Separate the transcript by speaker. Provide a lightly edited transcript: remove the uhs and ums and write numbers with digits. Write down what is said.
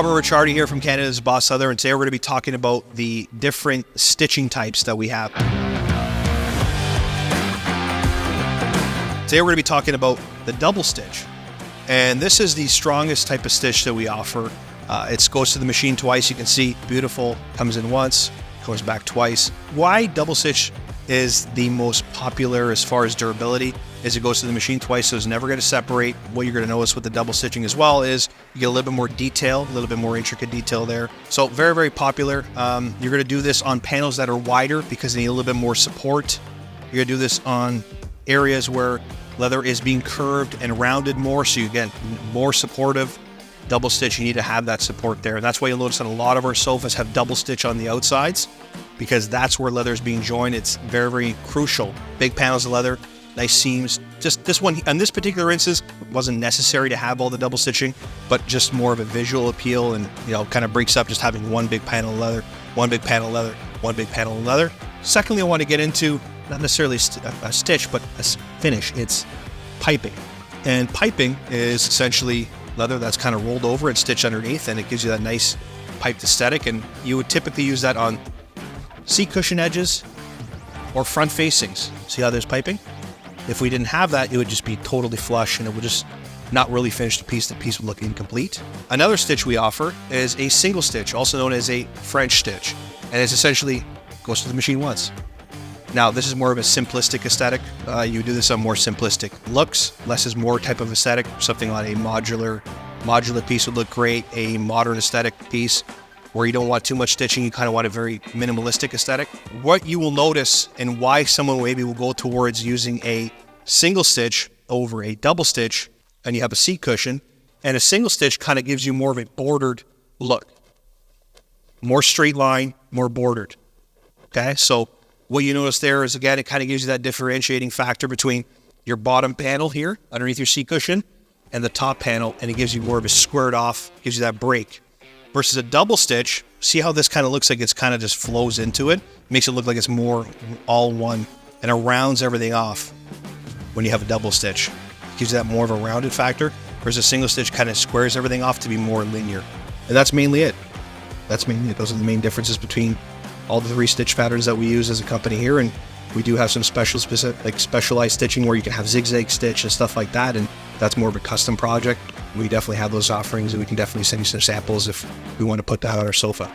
Speaker 1: Robert Ricciardi here from Canada's Boss Leather, and today we're going to be talking about the different stitching types that we have. Today we're going to be talking about the double stitch, and this is the strongest type of stitch that we offer. It goes to the machine twice. You can see, beautiful, comes in once, goes back twice. Why double stitch is the most popular as far as durability is it goes to the machine twice, so it's never going to separate. What you're going to notice with the double stitching as well is you get a little bit more detail, a little bit more intricate detail there. So very, very popular. You're going to do this on panels that are wider because they need a little bit more support. You're going to do this on areas where leather is being curved and rounded more, so you get more supportive. Double stitch, you need to have that support there. And that's why you'll notice that a lot of our sofas have double stitch on the outsides, because that's where leather is being joined. It's very, very crucial. Big panels of leather, nice seams. Just this one, on this particular instance, wasn't necessary to have all the double stitching, but just more of a visual appeal, and kind of breaks up just having one big panel of leather, one big panel of leather, one big panel of leather. Secondly, I want to get into not necessarily a stitch, but a finish. It's piping. And piping is essentially leather that's kind of rolled over and stitched underneath, and it gives you that nice piped aesthetic. And you would typically use that on seat cushion edges or front facings. See how there's piping? If we didn't have that, it would just be totally flush and it would just not really finish the piece. The piece would look incomplete. Another stitch we offer is a single stitch, also known as a French stitch, and it's essentially goes to the machine once. Now, this is more of a simplistic aesthetic. You do this on more simplistic looks. Less is more type of aesthetic. Something like a modular piece would look great. A modern aesthetic piece where you don't want too much stitching. You kind of want a very minimalistic aesthetic. What you will notice, and why someone maybe will go towards using a single stitch over a double stitch, and you have a seat cushion, and a single stitch kind of gives you more of a bordered look. More straight line, more bordered. Okay, so what you notice there is, again, it kind of gives you that differentiating factor between your bottom panel here underneath your seat cushion and the top panel, and it gives you more of a squared off, gives you that break. Versus a double stitch, see how this kind of looks like it's kind of just flows into it? Makes it look like it's more all one, and it rounds everything off when you have a double stitch. It gives you that more of a rounded factor, whereas a single stitch kind of squares everything off to be more linear. And that's mainly it. Those are the main differences between all the three stitch patterns that we use as a company here. And we do have some specialized stitching where you can have zigzag stitch and stuff like that, and that's more of a custom project. We definitely have those offerings, and we can definitely send you some samples if we want to put that on our sofa.